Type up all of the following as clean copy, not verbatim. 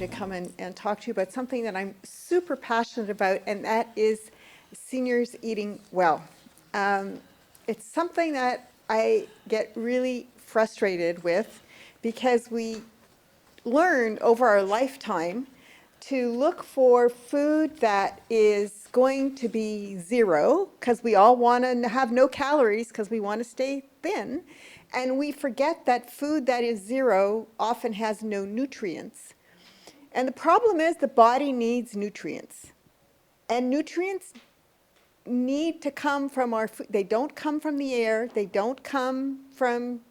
to come and talk to you about something that I'm super passionate about, and that is seniors eating well. It's something that I get really frustrated with because we learn over our lifetime to look for food that is going to be zero, because we all want to have no calories because we want to stay thin. And we forget that food that is zero often has no nutrients. And the problem is the body needs nutrients. And nutrients need to come from our food. They don't come from the air. They don't come from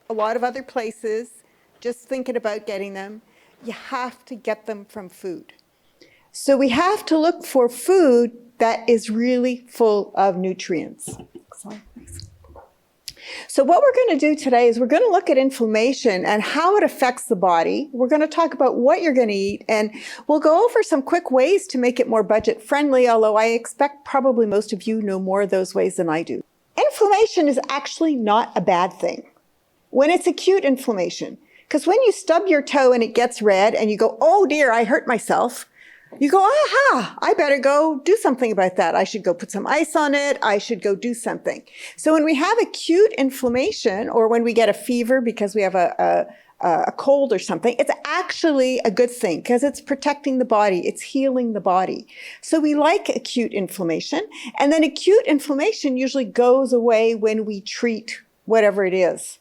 a lot of other places, just thinking about getting them. You have to get them from food. So we have to look for food that is really full of nutrients. So what we're going to do today is we're going to look at inflammation and how it affects the body. We're going to talk about what you're going to eat, and we'll go over some quick ways to make it more budget friendly, although I expect probably most of you know more of those ways than I do. Inflammation is actually not a bad thing when it's acute inflammation. Because when you stub your toe and it gets red and you go, oh dear, I hurt myself, you go, aha, I better go do something about that. I should go put some ice on it. I should go do something. So when we have acute inflammation, or when we get a fever because we have a cold or something, it's actually a good thing because it's protecting the body. It's healing the body. So we like acute inflammation. And then acute inflammation usually goes away when we treat whatever it is.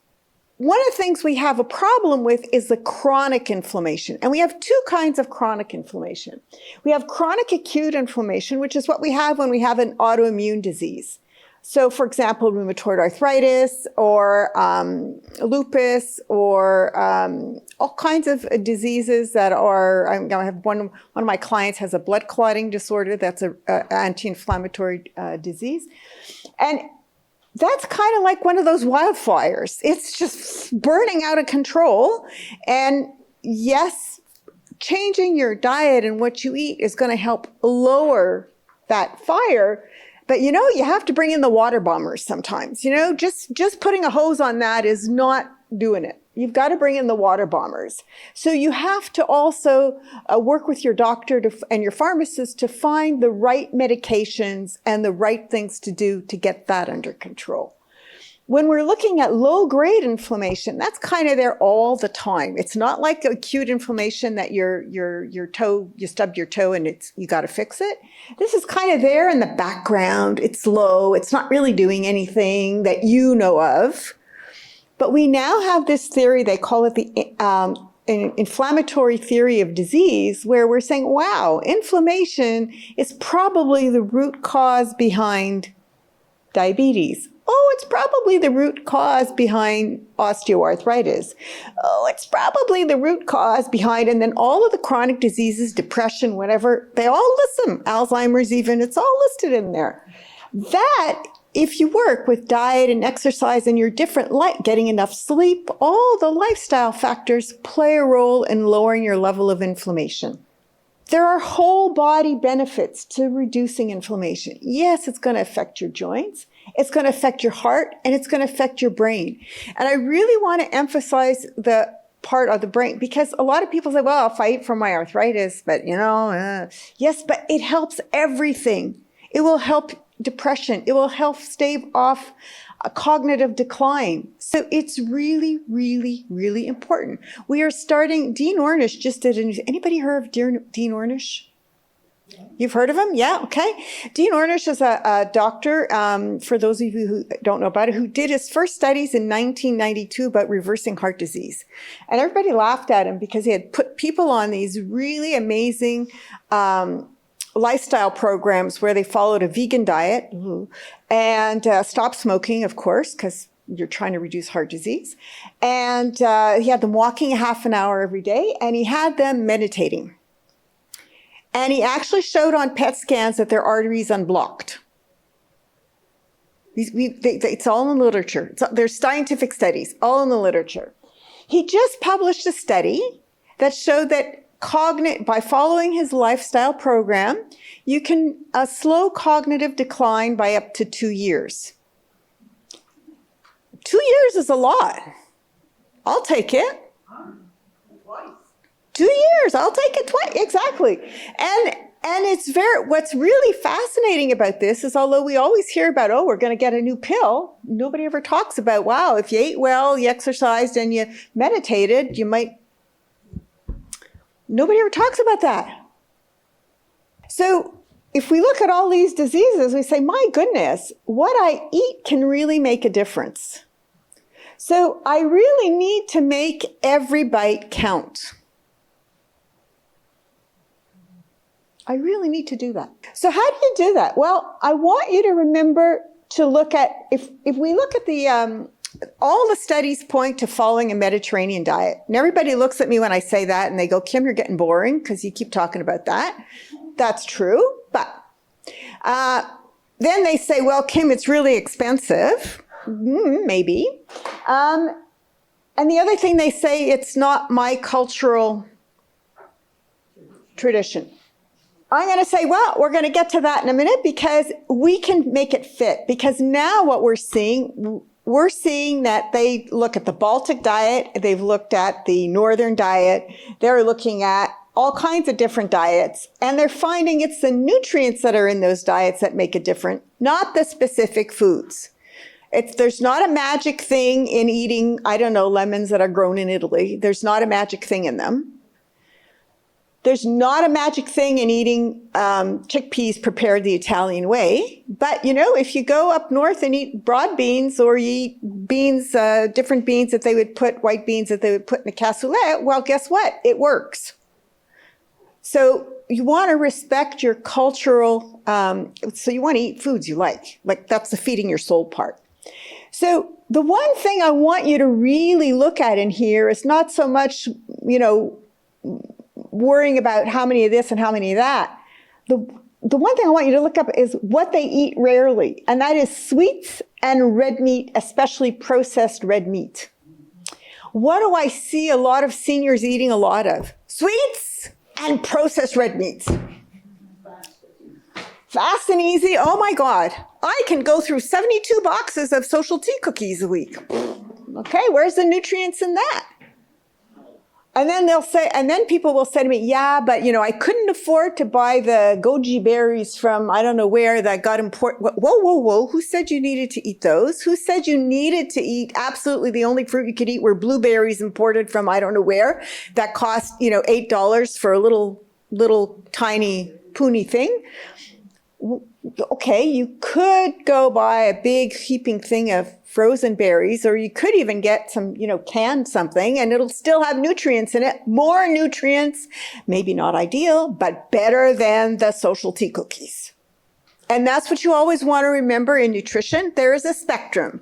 One of the things we have a problem with is the chronic inflammation. And we have two kinds of chronic inflammation. We have chronic acute inflammation, which is what we have when we have an autoimmune disease. So, for example, rheumatoid arthritis or lupus or all kinds of diseases that are, I have one of my clients has a blood clotting disorder. That's an anti-inflammatory disease. And that's kind of like one of those wildfires. It's just burning out of control. And yes, changing your diet and what you eat is going to help lower that fire. But, you know, you have to bring in the water bombers sometimes. You know, just putting a hose on that is not doing it. You've got to bring in the water bombers. So you have to also work with your doctor and your pharmacist to find the right medications and the right things to do to get that under control. When we're looking at low-grade inflammation, that's kind of there all the time. It's not like acute inflammation that your toe, you stubbed your toe and you got to fix it. This is kind of there in the background. It's low. It's not really doing anything that you know of. But we now have this theory, they call it the inflammatory theory of disease, where we're saying, wow, inflammation is probably the root cause behind diabetes. Oh, it's probably the root cause behind osteoarthritis. Oh, it's probably the root cause behind, and then all of the chronic diseases, depression, whatever, they all list them. Alzheimer's even, it's all listed in there. That, if you work with diet and exercise and you're different, like getting enough sleep, all the lifestyle factors play a role in lowering your level of inflammation. There are whole body benefits to reducing inflammation. Yes, it's going to affect your joints, it's going to affect your heart, and it's going to affect your brain. And I really want to emphasize the part of the brain, because a lot of people say, well, if I eat for my arthritis, but yes, but it helps everything. It will help depression. It will help stave off a cognitive decline. So it's really, really, really important. We are starting, Dean Ornish just did, anybody heard of Dean Ornish? You've heard of him? Yeah, okay. Dean Ornish is a doctor, for those of you who don't know about it, who did his first studies in 1992 about reversing heart disease. And everybody laughed at him because he had put people on these really amazing lifestyle programs where they followed a vegan diet and stopped smoking, of course, because you're trying to reduce heart disease. And he had them walking a half an hour every day, and he had them meditating. And he actually showed on PET scans that their arteries unblocked. It's all in the literature. There's scientific studies, all in the literature. He just published a study that showed that by following his lifestyle program, you can slow cognitive decline by up to 2 years. 2 years is a lot. I'll take it. 2 years, I'll take it twice. Exactly. And it's what's really fascinating about this is although we always hear about, oh, we're going to get a new pill, nobody ever talks about, wow, if you ate well, you exercised, and you meditated, nobody ever talks about that. So if we look at all these diseases, we say, my goodness, what I eat can really make a difference. So I really need to make every bite count. I really need to do that. So how do you do that? Well, I want you to remember to look at, if we look at the, all the studies point to following a Mediterranean diet. And everybody looks at me when I say that and they go, Kim, you're getting boring because you keep talking about that. That's true. But then they say, well, Kim, it's really expensive. Maybe. And the other thing they say, it's not my cultural tradition. I'm going to say, well, we're going to get to that in a minute because we can make it fit. Because now what we're seeing that they look at the Baltic diet, they've looked at the Northern diet, they're looking at all kinds of different diets, and they're finding it's the nutrients that are in those diets that make a difference, not the specific foods. There's not a magic thing in eating, I don't know, lemons that are grown in Italy. There's not a magic thing in them. There's not a magic thing in eating chickpeas prepared the Italian way. But, if you go up north and eat broad beans or you eat beans, different beans that they would put, white beans that they would put in a cassoulet, well, guess what? It works. So you want to respect your cultural, so you want to eat foods you like. Like that's the feeding your soul part. So the one thing I want you to really look at in here is not so much, worrying about how many of this and how many of that. The one thing I want you to look up is what they eat rarely, and that is sweets and red meat, especially processed red meat. What do I see a lot of seniors eating a lot of? Sweets and processed red meats. Fast and easy. Oh my God. I can go through 72 boxes of Social Tea cookies a week. Okay, where's the nutrients in that? And then people will say to me, yeah, but I couldn't afford to buy the goji berries from I don't know where that got imported. Whoa. Who said you needed to eat those? Who said you needed to eat absolutely the only fruit you could eat were blueberries imported from I don't know where that cost, $8 for a little tiny puny thing? Okay, you could go buy a big heaping thing of frozen berries, or you could even get some, canned something, and it'll still have nutrients in it. More nutrients, maybe not ideal, but better than the Social Tea cookies. And that's what you always want to remember in nutrition. There is a spectrum.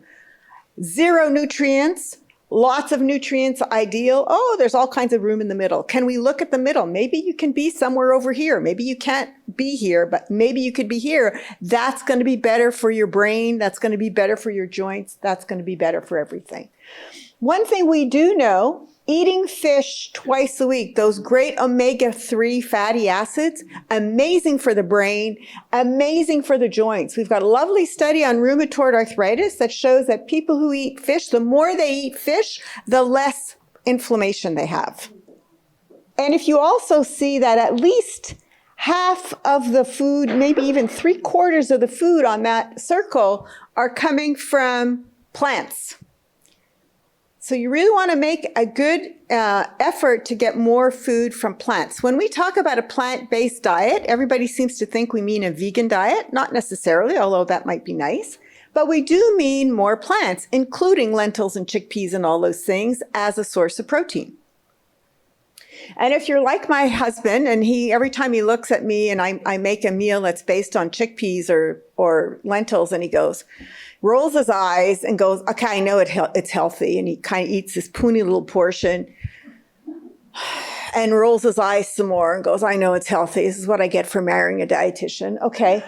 0 nutrients, lots of nutrients, ideal. Oh, there's all kinds of room in the middle. Can we look at the middle? Maybe you can be somewhere over here. Maybe you can't be here, but maybe you could be here. That's going to be better for your brain. That's going to be better for your joints. That's going to be better for everything. One thing we do know, eating fish twice a week, those great omega-3 fatty acids, amazing for the brain, amazing for the joints. We've got a lovely study on rheumatoid arthritis that shows that people who eat fish, the more they eat fish, the less inflammation they have. And if you also see that at least half of the food, maybe even 3/4 of the food on that circle are coming from plants. So you really want to make a good effort to get more food from plants. When we talk about a plant-based diet, everybody seems to think we mean a vegan diet. Not necessarily, although that might be nice. But we do mean more plants, including lentils and chickpeas and all those things as a source of protein. And if you're like my husband, and every time he looks at me and I make a meal that's based on chickpeas or lentils, and he rolls his eyes and goes, okay, I know it's healthy. And he kind of eats this puny little portion and rolls his eyes some more and goes, I know it's healthy. This is what I get for marrying a dietitian. Okay.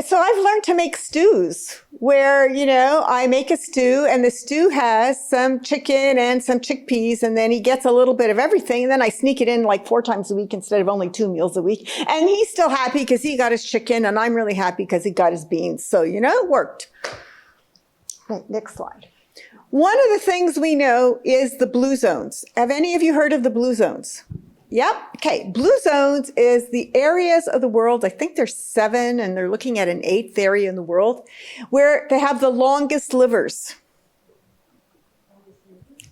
So I've learned to make stews where, I make a stew and the stew has some chicken and some chickpeas, and then he gets a little bit of everything. And then I sneak it in like 4 times a week instead of only 2 meals a week. And he's still happy because he got his chicken, and I'm really happy because he got his beans. So, it worked. Right, next slide. One of the things we know is the blue zones. Have any of you heard of the blue zones? Yep. Okay. Blue zones is the areas of the world. I think there's 7 and they're looking at an 8th area in the world where they have the longest livers.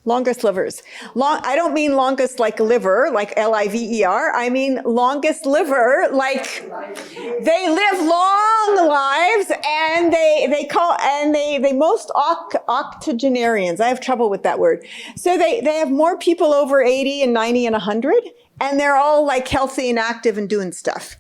Longest livers. I don't mean longest like liver, like L-I-V-E-R. I mean longest liver, like they live long lives and they most octogenarians. I have trouble with that word. So they have more people over 80 and 90 and 100, and they're all like healthy and active and doing stuff.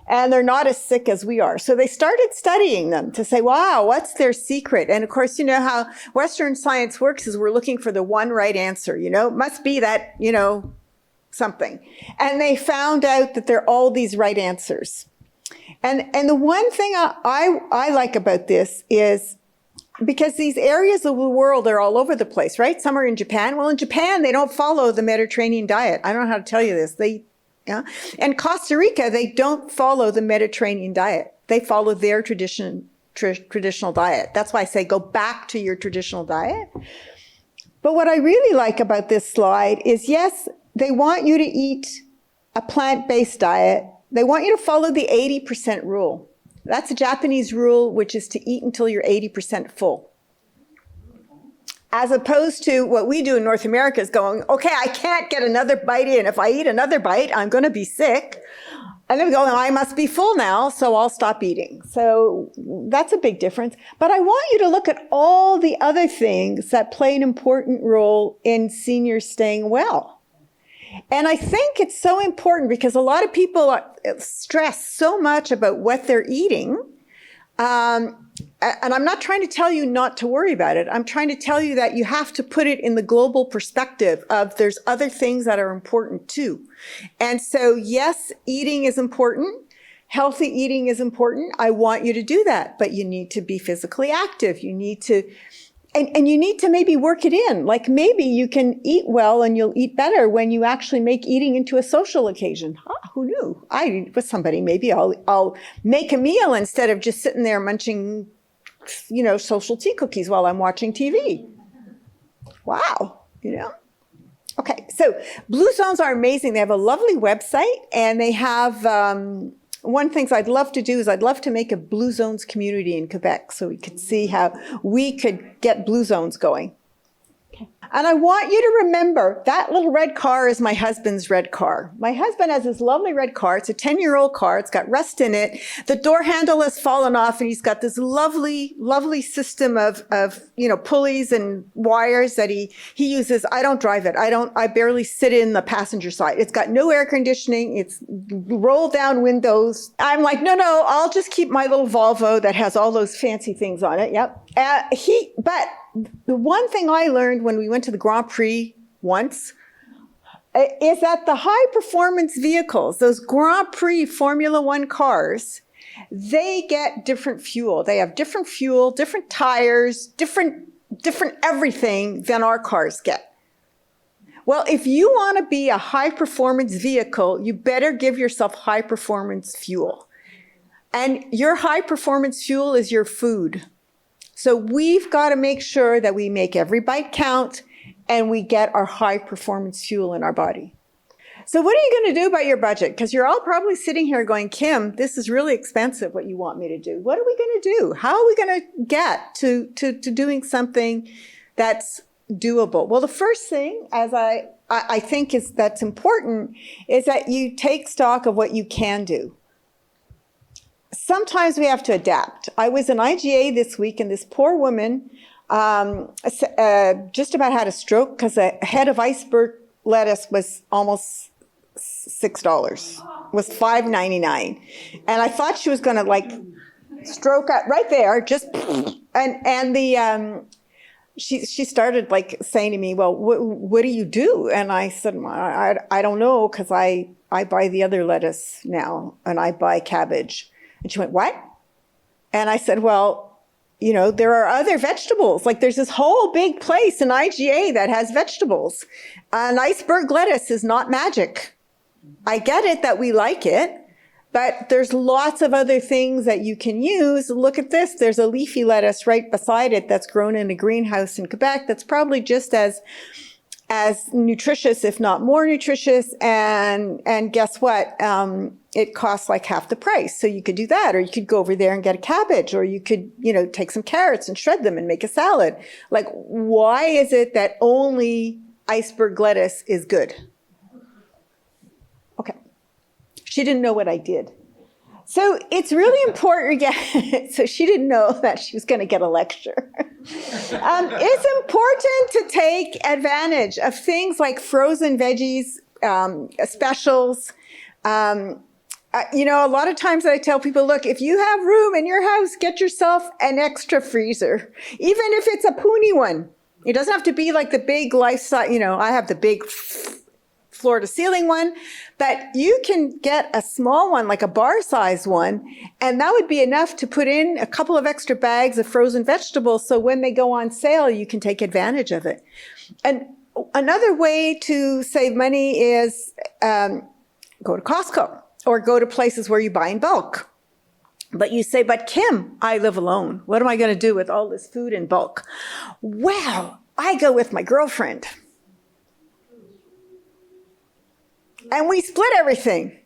And they're not as sick as we are. So they started studying them to say, wow, what's their secret? And of course, you know how Western science works is we're looking for the one right answer, it must be that, something. And they found out that there are all these right answers. And the one thing I like about this is because these areas of the world are all over the place, right? Some are in Japan. Well, in Japan, they don't follow the Mediterranean diet. I don't know how to tell you this. Yeah. And Costa Rica, they don't follow the Mediterranean diet. They follow their traditional diet. That's why I say go back to your traditional diet. But what I really like about this slide is, yes, they want you to eat a plant-based diet. They want you to follow the 80% rule. That's a Japanese rule, which is to eat until you're 80% full. As opposed to what we do in North America is going, okay, I can't get another bite in. If I eat another bite, I'm going to be sick. And then going, I must be full now, so I'll stop eating. So that's a big difference. But I want you to look at all the other things that play an important role in seniors staying well. And I think it's so important because a lot of people stress so much about what they're eating. And I'm not trying to tell you not to worry about it. I'm trying to tell you that you have to put it in the global perspective of there's other things that are important too. And so, yes, eating is important. Healthy eating is important. I want you to do that, but you need to be physically active. You need to, and you need to maybe work it in. Like maybe you can eat well and you'll eat better when you actually make eating into a social occasion. Who knew? I eat with somebody. Maybe I'll make a meal instead of just sitting there munching, social tea cookies while I'm watching TV. Wow, Okay, so Blue Zones are amazing. They have a lovely website, and they have, one thing I'd love to do is I'd love to make a Blue Zones community in Quebec so we could see how we could get Blue Zones going. Okay. And I want you to remember that little red car is my husband's red car. My husband has this lovely red car. It's a 10-year-old car. It's got rust in it. The door handle has fallen off, and he's got this lovely, lovely system of pulleys and wires that he uses. I don't drive it. I barely sit in the passenger side. It's got no air conditioning. It's roll down windows. I'm like, no, I'll just keep my little Volvo that has all those fancy things on it. Yep. But the one thing I learned when we went to the Grand Prix once is that the high performance vehicles, those Grand Prix Formula One cars, they get different fuel. They have different fuel, different tires, different everything than our cars get. Well, if you want to be a high performance vehicle, you better give yourself high performance fuel. And your high performance fuel is your food. So we've got to make sure that we make every bite count and we get our high performance fuel in our body. So what are you going to do about your budget? Because you're all probably sitting here going, Kim, this is really expensive what you want me to do. What are we going to do? How are we going to get to doing something that's doable? Well, the first thing, as I think that's important, is that you take stock of what you can do. Sometimes we have to adapt. I was in IGA this week, and this poor woman just about had a stroke because a head of iceberg lettuce was almost $6, was $5.99. And I thought she was going to stroke out right there, she started saying to me, well, what do you do? And I said, well, I don't know, because I buy the other lettuce now, and I buy cabbage. And she went, what? And I said, well, there are other vegetables. There's this whole big place in IGA that has vegetables. An iceberg lettuce is not magic. I get it that we like it, But there's lots of other things that you can use. Look at this. There's a leafy lettuce right beside it that's grown in a greenhouse in Quebec that's probably just as nutritious, if not more nutritious. And guess what? It costs like half the price. So you could do that, or you could go over there and get a cabbage, or you could, take some carrots and shred them and make a salad. Like, why is it that only iceberg lettuce is good? Okay. She didn't know what I did. So it's really important. Yeah. So she didn't know that she was going to get a lecture. It's important to take advantage of things like frozen veggies, specials. A lot of times I tell people, look, if you have room in your house, get yourself an extra freezer, even if it's a puny one. It doesn't have to be like the big life size. I have the big floor to ceiling one, but you can get a small one, like a bar size one, and that would be enough to put in a couple of extra bags of frozen vegetables. So when they go on sale, you can take advantage of it. And another way to save money is go to Costco or go to places where you buy in bulk. But you say, but Kim, I live alone. What am I going to do with all this food in bulk? Well, I go with my girlfriend. And we split everything.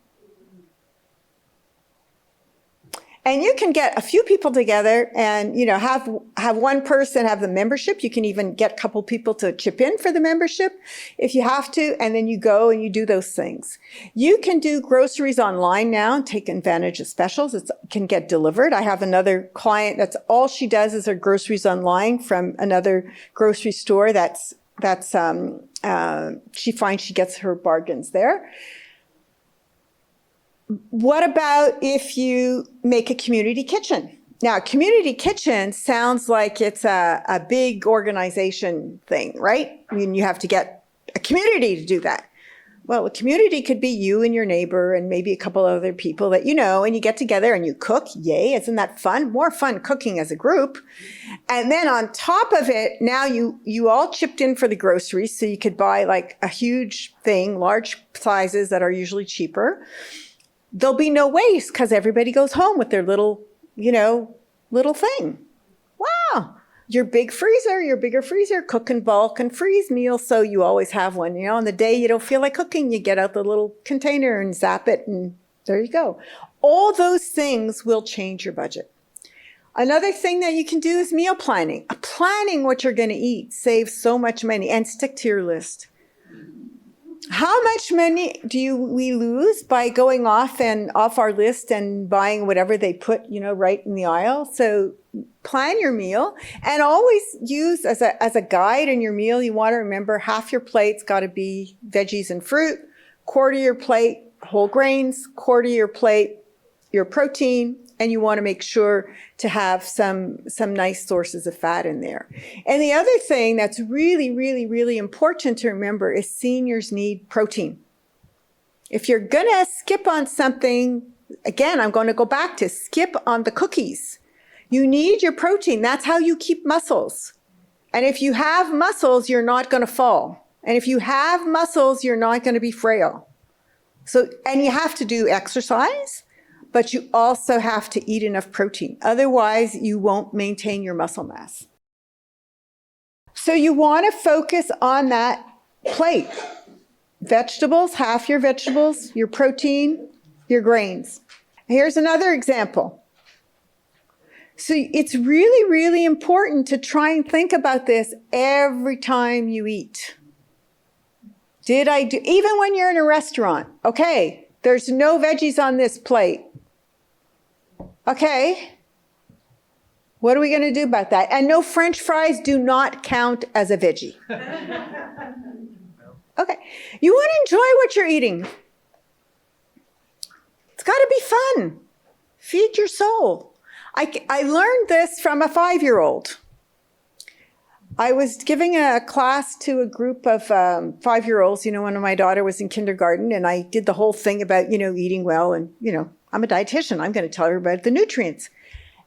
And you can get a few people together and, have one person have the membership. You can even get a couple people to chip in for the membership if you have to. And then you go and you do those things. You can do groceries online now and take advantage of specials. It can get delivered. I have another client that's all she does is her groceries online from another grocery store she finds she gets her bargains there. What about if you make a community kitchen? Now, a community kitchen sounds like it's a big organization thing, right? I mean, you have to get a community to do that. Well, a community could be you and your neighbor and maybe a couple other people that you know, and you get together and you cook. Yay, isn't that fun? More fun cooking as a group. And then on top of it, now you all chipped in for the groceries, so you could buy like a huge thing, large sizes that are usually cheaper. There'll be no waste because everybody goes home with their little thing. Wow. Your bigger freezer, cook in bulk and freeze meals, so you always have one. On the day you don't feel like cooking, you get out the little container and zap it, and there you go. All those things will change your budget. Another thing that you can do is meal planning. Planning what you're going to eat saves so much money, and stick to your list. How much money do we lose by going off our list and buying whatever they put, right in the aisle? So plan your meal and always use as a guide in your meal. You want to remember half your plate's got to be veggies and fruit, quarter your plate, whole grains, quarter your plate, your protein, and you want to make sure to have some nice sources of fat in there. And the other thing that's really, really, really important to remember is seniors need protein. If you're going to skip on something, again, I'm going to go back to skip on the cookies. You need your protein. That's how you keep muscles. And if you have muscles, you're not going to fall. And if you have muscles, you're not going to be frail. And you have to do exercise, but you also have to eat enough protein. Otherwise, you won't maintain your muscle mass. So you want to focus on that plate. Vegetables, half your vegetables, your protein, your grains. Here's another example. So it's really, really important to try and think about this every time you eat. Even when you're in a restaurant, okay, there's no veggies on this plate. Okay, what are we going to do about that? And no French fries do not count as a veggie. Okay, you want to enjoy what you're eating. It's got to be fun. Feed your soul. I learned this from a 5-year-old. I was giving a class to a group of 5-year-olds, when my daughter was in kindergarten, and I did the whole thing about, eating well, and, I'm a dietitian. I'm going to tell her about the nutrients.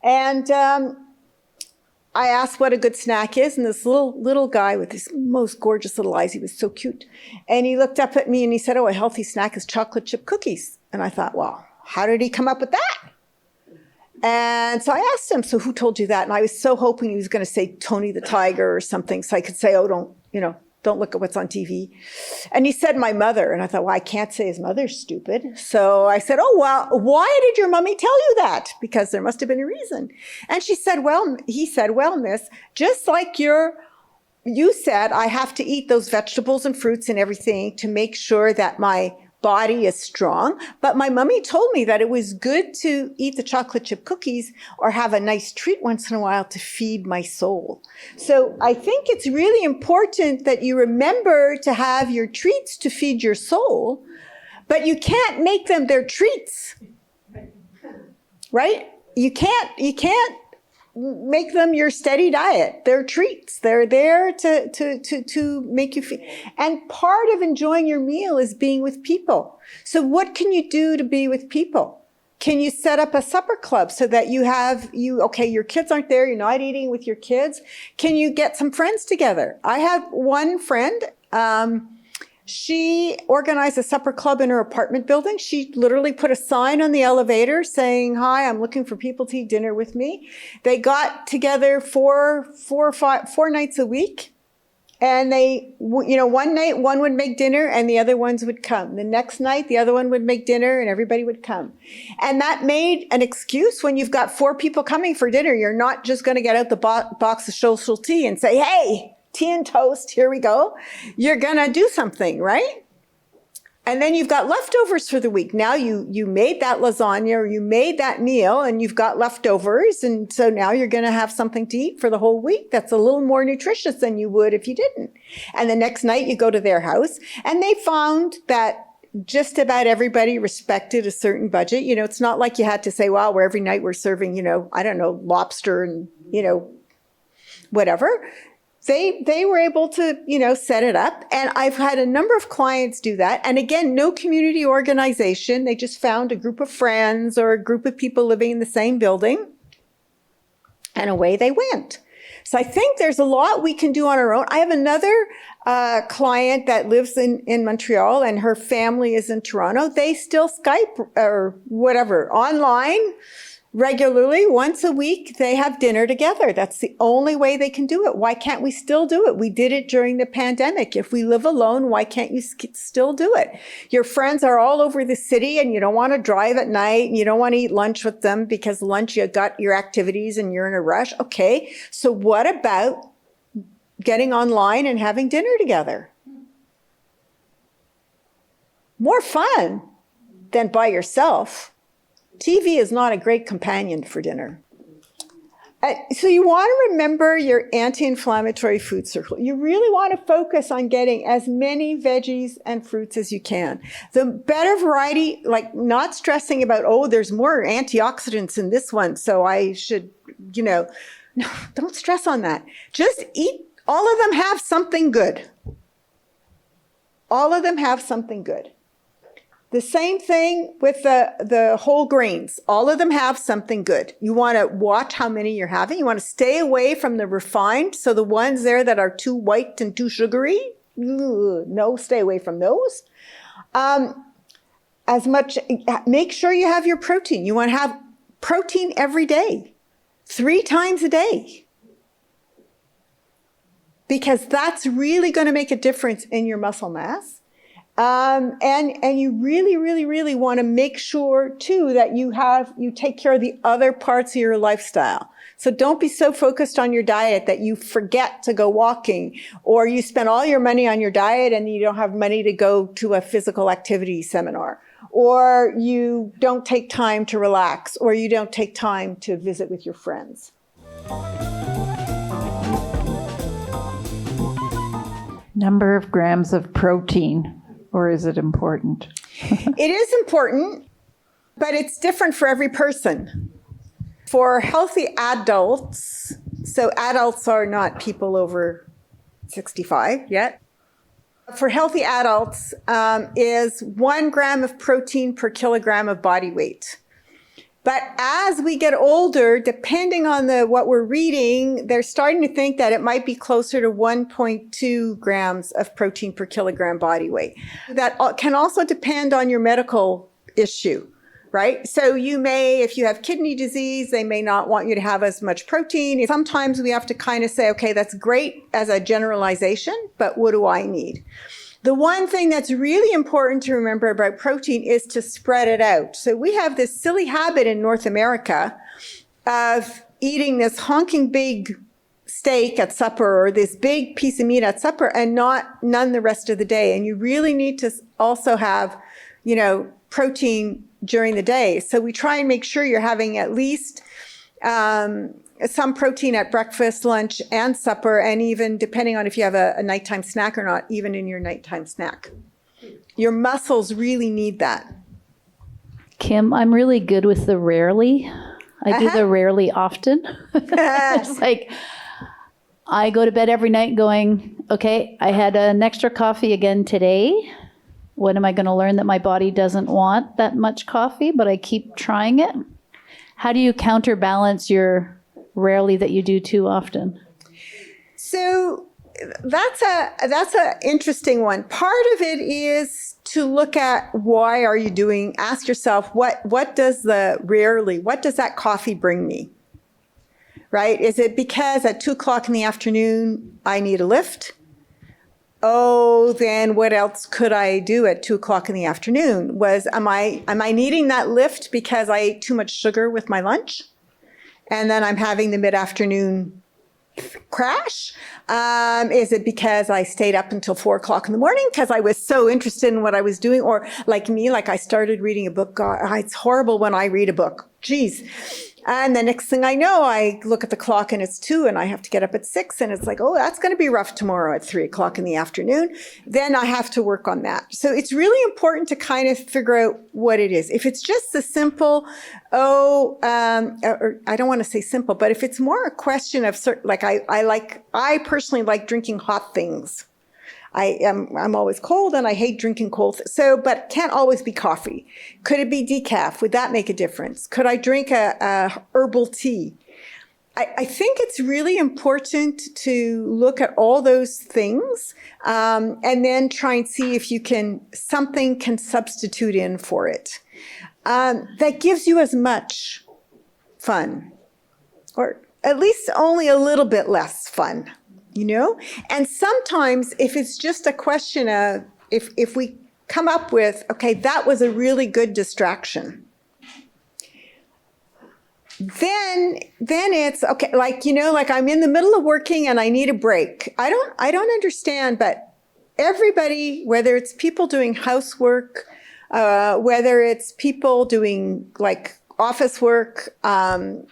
And I asked what a good snack is, and this little guy with his most gorgeous little eyes, he was so cute. And he looked up at me and he said, oh, a healthy snack is chocolate chip cookies. And I thought, well, how did he come up with that? And so I asked him, so who told you that? And I was so hoping he was going to say Tony the Tiger or something, so I could say, oh, don't look at what's on TV. And he said, my mother. And I thought, well, I can't say his mother's stupid. So I said, oh, well, why did your mommy tell you that? Because there must have been a reason. And he said, well, miss, just like you said, I have to eat those vegetables and fruits and everything to make sure that my body is strong. But my mommy told me that it was good to eat the chocolate chip cookies or have a nice treat once in a while to feed my soul. So I think it's really important that you remember to have your treats to feed your soul, but you can't make them their treats, right? You can't make them your steady diet. They're treats. They're there to make you feel. And part of enjoying your meal is being with people. So what can you do to be with people? Can you set up a supper club so that your kids aren't there, you're not eating with your kids? Can you get some friends together? I have one friend, she organized a supper club in her apartment building. She literally put a sign on the elevator saying, hi, I'm looking for people to eat dinner with me. They got together four nights a week. And one night one would make dinner and the other ones would come. The next night, the other one would make dinner and everybody would come. And that made an excuse when you've got 4 people coming for dinner. You're not just going to get out the box of social tea and say, hey, tea and toast, here we go. You're going to do something, right? And then you've got leftovers for the week. Now you made that lasagna or you made that meal and you've got leftovers. And so now you're going to have something to eat for the whole week that's a little more nutritious than you would if you didn't. And the next night you go to their house and they found that just about everybody respected a certain budget. It's not like you had to say, wow, every night we're serving, lobster and, whatever. They were able to, set it up. And I've had a number of clients do that. And again, no community organization. They just found a group of friends or a group of people living in the same building. And away they went. So I think there's a lot we can do on our own. I have another client that lives in Montreal and her family is in Toronto. They still Skype or whatever online regularly. Once a week, they have dinner together. That's the only way they can do it. Why can't we still do it? We did it during the pandemic. If we live alone, why can't you still do it? Your friends are all over the city and you don't want to drive at night and you don't want to eat lunch with them because lunch, you got your activities and you're in a rush. Okay, so what about getting online and having dinner together? More fun than by yourself. TV is not a great companion for dinner. So you want to remember your anti-inflammatory food circle. You really want to focus on getting as many veggies and fruits as you can. The better variety, like not stressing about, oh, there's more antioxidants in this one, so I should, no, don't stress on that. Just eat. All of them have something good. All of them have something good. The same thing with the whole grains. All of them have something good. You want to watch how many you're having. You want to stay away from the refined. So the ones there that are too white and too sugary, no, stay away from those. Make sure you have your protein. You want to have protein every day, 3 times a day. Because that's really going to make a difference in your muscle mass. And you really, really, really want to make sure too that you take care of the other parts of your lifestyle. So don't be so focused on your diet that you forget to go walking, or you spend all your money on your diet and you don't have money to go to a physical activity seminar, or you don't take time to relax, or you don't take time to visit with your friends. Number of grams of protein. Or is it important? It is important, but it's different for every person. For healthy adults, so adults are not people over 65 yet. For healthy adults is 1 gram of protein per kilogram of body weight. But as we get older, depending on what we're reading, they're starting to think that it might be closer to 1.2 grams of protein per kilogram body weight. That can also depend on your medical issue, right? So you may, if you have kidney disease, they may not want you to have as much protein. Sometimes we have to kind of say, okay, that's great as a generalization, but what do I need? The one thing that's really important to remember about protein is to spread it out. So we have this silly habit in North America of eating this honking big steak at supper or this big piece of meat at supper and none the rest of the day. And you really need to also have, protein during the day. So we try and make sure you're having at least some protein at breakfast, lunch, and supper, and even depending on if you have a nighttime snack or not, even in your nighttime snack. Your muscles really need that. Kim, I'm really good with the rarely. I do the rarely often. It's like I go to bed every night going, okay, I had an extra coffee again today. When am I going to learn that my body doesn't want that much coffee, but I keep trying it? How do you counterbalance your rarely that you do too often? So that's a interesting one. Part of it is to look at why are you doing, ask yourself, what does that coffee bring me? Right? Is it because at 2:00 in the afternoon, I need a lift? Oh, then what else could I do at 2:00 in the afternoon? Am I needing that lift because I ate too much sugar with my lunch? And then I'm having the mid-afternoon crash? Is it because I stayed up until 4:00 in the morning because I was so interested in what I was doing? Or like me, like I started reading a book. God, it's horrible when I read a book. Geez. And the next thing I know, I look at the clock and it's 2 and I have to get up at 6 and it's like, oh, that's going to be rough tomorrow at 3:00 in the afternoon. Then I have to work on that. So it's really important to kind of figure out what it is. If it's just the simple, or I don't want to say simple, but if it's more a question of like, I personally like drinking hot things. I'm always cold and I hate drinking cold. But it can't always be coffee. Could it be decaf? Would that make a difference? Could I drink a herbal tea? I think it's really important to look at all those things and then try and see if something can substitute in for it. That gives you as much fun, or at least only a little bit less fun. And sometimes if it's just a question of, if we come up with, okay, that was a really good distraction, then it's okay. Like I'm in the middle of working and I need a break. I don't understand, but everybody, whether it's people doing housework, whether it's people doing like office work, garden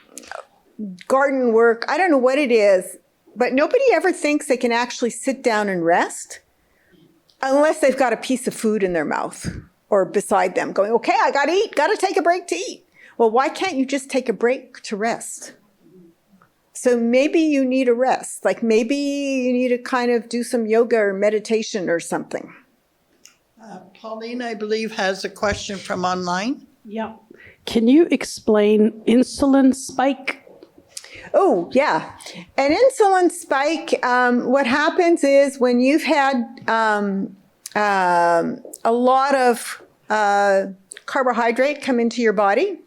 work, I don't know what it is, but nobody ever thinks they can actually sit down and rest unless they've got a piece of food in their mouth or beside them going, okay, I got to eat, got to take a break to eat. Well, why can't you just take a break to rest? So maybe you need a rest. Like maybe you need to kind of do some yoga or meditation or something. Pauline, I believe, has a question from online. Yeah. Can you explain insulin spike? Oh, yeah. An insulin spike, what happens is when you've had a lot of carbohydrate come into your body,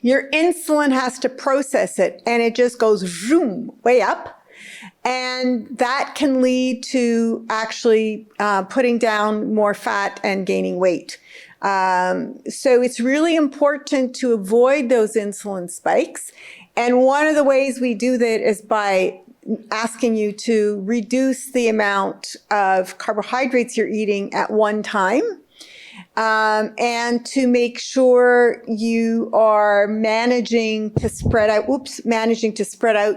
your insulin has to process it and it just goes zoom, way up. And that can lead to actually putting down more fat and gaining weight. So it's really important to avoid those insulin spikes. And one of the ways we do that is by asking you to reduce the amount of carbohydrates you're eating at one time, and to make sure you are managing to spread out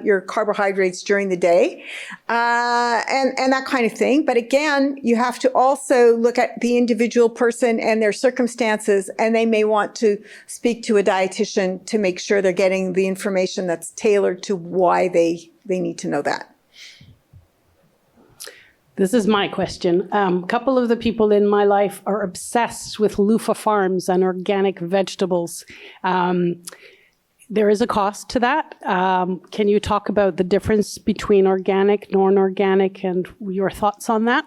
your carbohydrates during the day, and that kind of thing. But again, you have to also look at the individual person and their circumstances, and they may want to speak to a dietitian to make sure they're getting the information that's tailored to why they need to know that. This is my question. A couple of the people in my life are obsessed with loofah farms and organic vegetables. There is a cost to that. Can you talk about the difference between organic, non-organic, and your thoughts on that?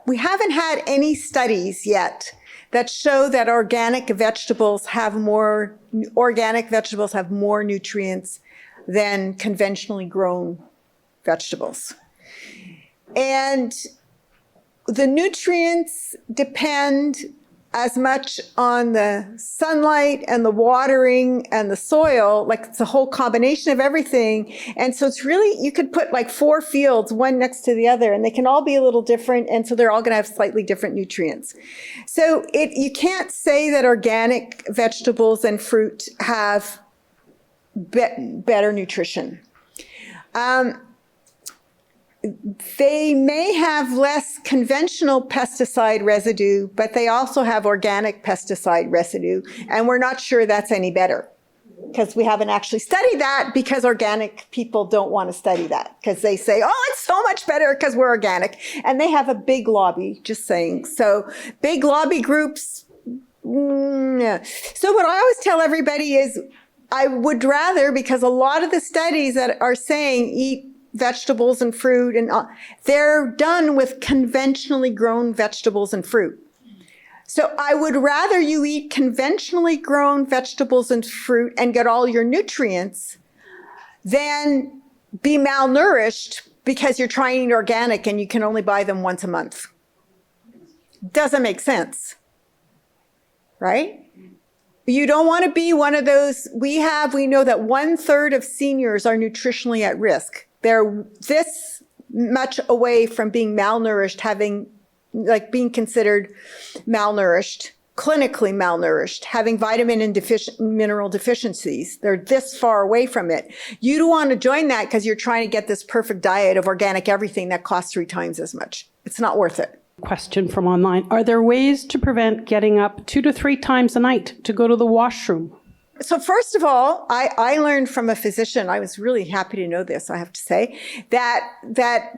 We haven't had any studies yet that show that organic vegetables have more nutrients than conventionally grown vegetables. And the nutrients depend as much on the sunlight and the watering and the soil, like it's a whole combination of everything. And so it's really, you could put like 4 fields, one next to the other, and they can all be a little different. And so they're all going to have slightly different nutrients. So you can't say that organic vegetables and fruit have better nutrition. They may have less conventional pesticide residue, but they also have organic pesticide residue, and we're not sure that's any better because we haven't actually studied that, because organic people don't want to study that because they say, oh, it's so much better because we're organic, and they have a big lobby, just saying. So big lobby groups. Yeah. So what I always tell everybody is I would rather, because a lot of the studies that are saying eat vegetables and fruit, and they're done with conventionally grown vegetables and fruit. So I would rather you eat conventionally grown vegetables and fruit and get all your nutrients than be malnourished because you're trying to eat organic and you can only buy them once a month. Doesn't make sense, right? You don't want to be one of those. We know that 1/3 of seniors are nutritionally at risk. They're this much away from being malnourished, being considered malnourished, clinically malnourished, having vitamin and mineral deficiencies. They're this far away from it. You don't want to join that because you're trying to get this perfect diet of organic everything that costs 3 times as much. It's not worth it. Question from online. Are there ways to prevent getting up 2 to 3 times a night to go to the washroom? So first of all, I learned from a physician, I was really happy to know this, I have to say, that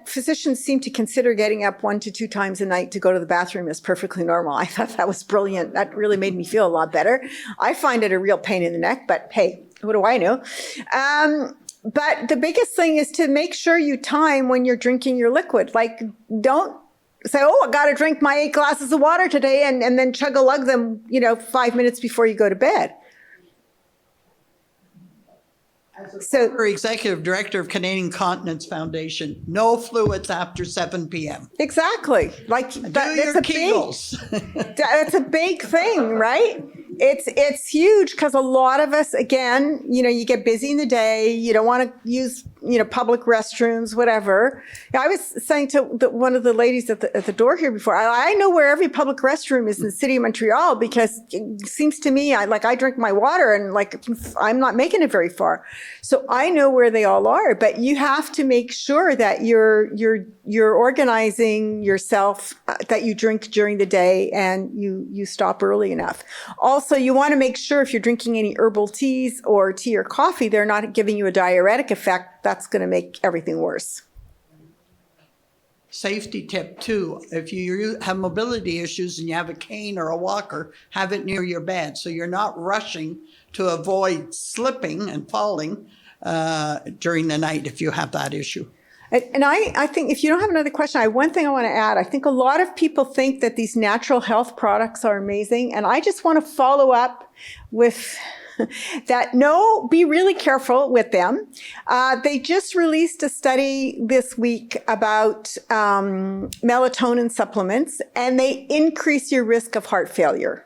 physicians seem to consider getting up 1 to 2 times a night to go to the bathroom as perfectly normal. I thought that was brilliant. That really made me feel a lot better. I find it a real pain in the neck, but hey, what do I know? But the biggest thing is to make sure you time when you're drinking your liquid. Like, don't say, oh, I got to drink my 8 glasses of water today and then chug-a-lug them, 5 minutes before you go to bed. So, former executive director of Canadian Continence Foundation, no fluids after 7 p.m. Exactly. Like that's a big thing, right? It's huge because a lot of us, again, you get busy in the day. You don't want to use, public restrooms, whatever. I was saying to one of the ladies at the door here before, I know where every public restroom is in the city of Montreal because it seems to me, I drink my water and I'm not making it very far. So I know where they all are, but you have to make sure that you're organizing yourself, that you drink during the day and you stop early enough. Also, you want to make sure if you're drinking any herbal teas or tea or coffee, they're not giving you a diuretic effect. That's going to make everything worse. Safety tip too, if you have mobility issues and you have a cane or a walker, have it near your bed so you're not rushing to avoid slipping and falling during the night if you have that issue. And I think if you don't have another question, one thing I want to add, I think a lot of people think that these natural health products are amazing. And I just want to follow up with that. No, be really careful with them. They just released a study this week about melatonin supplements, and they increase your risk of heart failure.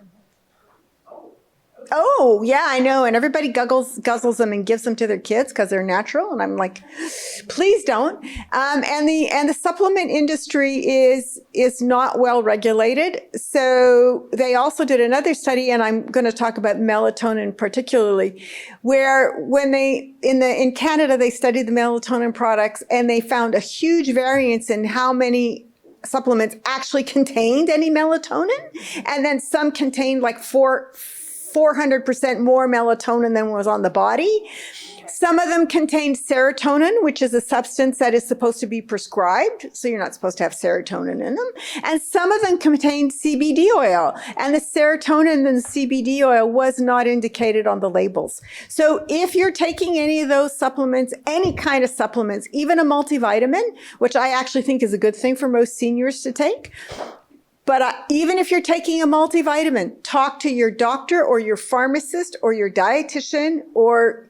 Oh, yeah, I know. And everybody guzzles them and gives them to their kids because they're natural. And I'm like, please don't. And the supplement industry is not well regulated. So they also did another study, and I'm going to talk about melatonin particularly, where when in Canada, they studied the melatonin products and they found a huge variance in how many supplements actually contained any melatonin. And then some contained like 400% more melatonin than was on the body. Some of them contained serotonin, which is a substance that is supposed to be prescribed. So you're not supposed to have serotonin in them. And some of them contained CBD oil. And the serotonin and the CBD oil was not indicated on the labels. So if you're taking any of those supplements, any kind of supplements, even a multivitamin, which I actually think is a good thing for most seniors to take, But even if you're taking a multivitamin, talk to your doctor or your pharmacist or your dietitian or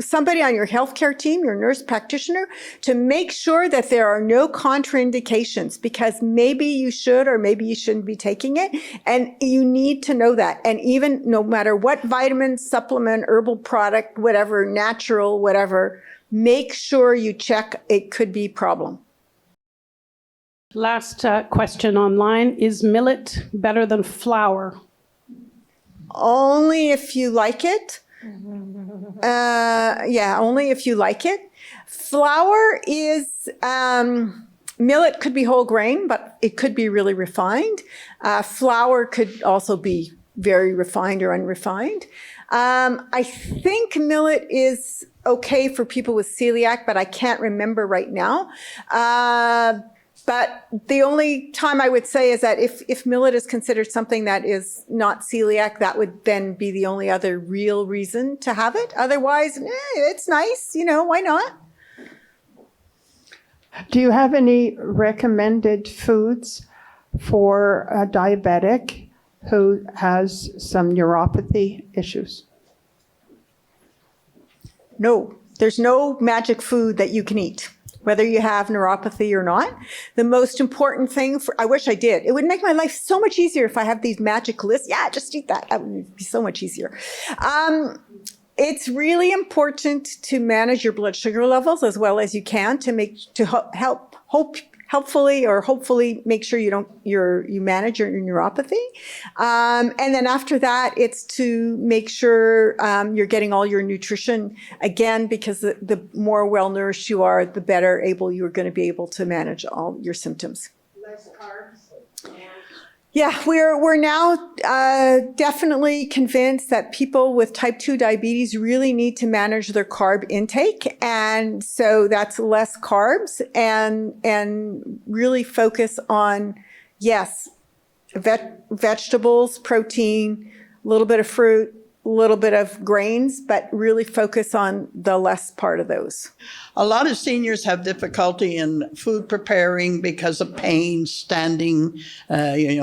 somebody on your healthcare team, your nurse practitioner, to make sure that there are no contraindications, because maybe you should or maybe you shouldn't be taking it. And you need to know that. And even no matter what vitamin, supplement, herbal product, whatever, natural, whatever, make sure you check. It could be a problem. Last question online. Is millet better than flour? Only if you like it. Yeah, only if you like it. Flour is, millet could be whole grain, but it could be really refined. Flour could also be very refined or unrefined. I think millet is okay for people with celiac, but I can't remember right now. But the only time I would say is that if millet is considered something that is not celiac, that would then be the only other real reason to have it. Otherwise, it's nice, why not? Do you have any recommended foods for a diabetic who has some neuropathy issues? No, there's no magic food that you can eat, whether you have neuropathy or not. The most important thing I wish I did. It would make my life so much easier if I have these magic lists. Yeah, just eat that. That would be so much easier. It's really important to manage your blood sugar levels as well as you can hopefully make sure you manage your neuropathy. And then after that, it's to make sure you're getting all your nutrition, again, because the more well-nourished you are, the better able you're going to be able to manage all your symptoms. Less carbs? Yeah, we're now definitely convinced that people with type 2 diabetes really need to manage their carb intake. And so that's less carbs and really focus on, yes, vegetables, protein, a little bit of fruit, a little bit of grains, but really focus on the less part of those. A lot of seniors have difficulty in food preparing because of pain, standing,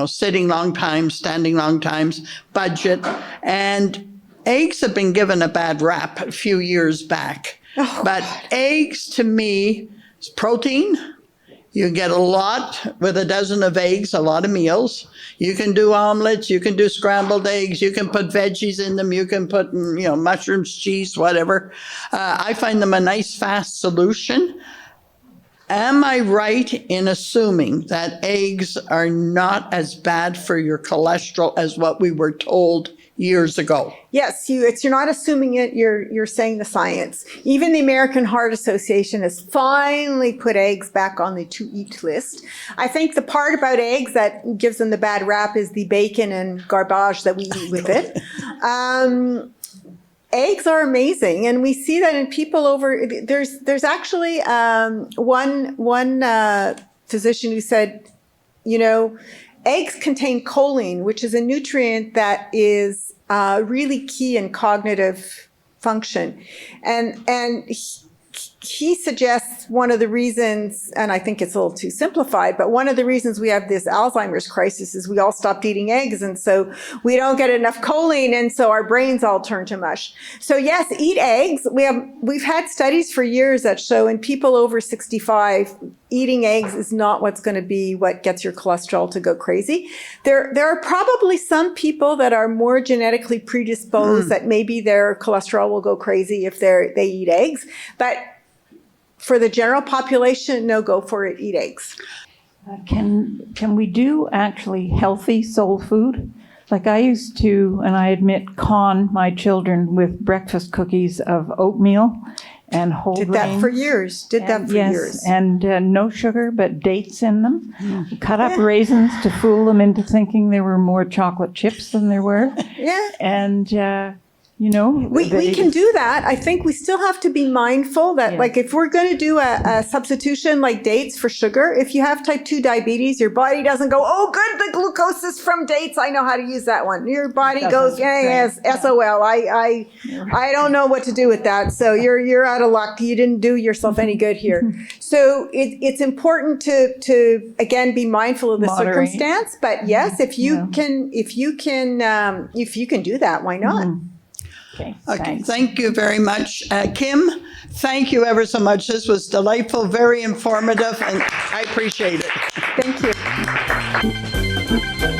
sitting long times, standing long times, budget. And eggs have been given a bad rap a few years back. Oh, but eggs, to me, is protein. You get a lot with a dozen of eggs, a lot of meals. You can do omelets, you can do scrambled eggs, you can put veggies in them, you can put, mushrooms, cheese, whatever. I find them a nice, fast solution. Am I right in assuming that eggs are not as bad for your cholesterol as what we were told years ago? Yes, you're not assuming it, you're saying the science. Even the American Heart Association has finally put eggs back on the to-eat list. I think the part about eggs that gives them the bad rap is the bacon and garbage that we eat with it. Eggs are amazing, and we see that in people there's actually one physician who said, eggs contain choline, which is a nutrient that is really key in cognitive function. And he suggests one of the reasons, and I think it's a little too simplified, but one of the reasons we have this Alzheimer's crisis is we all stopped eating eggs, and so we don't get enough choline, and so our brains all turn to mush. So yes, eat eggs. We've had studies for years that show in people over 65, eating eggs is not what's going to be what gets your cholesterol to go crazy. There are probably some people that are more genetically predisposed that maybe their cholesterol will go crazy if they eat eggs, but for the general population, no, go for it, eat eggs. Can we do actually healthy soul food? Like I used to, and I admit, con my children with breakfast cookies of oatmeal and whole grain. Did that for years. Yes, and no sugar, but dates in them. Cut up raisins to fool them into thinking there were more chocolate chips than there were. Yeah. And you know? We can do that. I think we still have to be mindful that, like, if we're going to do a substitution like dates for sugar, if you have type 2 diabetes, your body doesn't go, oh, good, the glucose is from dates. I know how to use that one. Your body goes, yes, SOL. I don't know what to do with that. So you're out of luck. You didn't do yourself any good here. So it's important to again be mindful of the Moderate. circumstance. But yes, if you can do that, why not? Okay, Okay, thanks. thank you very much. Kim, thank you ever so much. This was delightful, very informative, and I appreciate it. Thank you.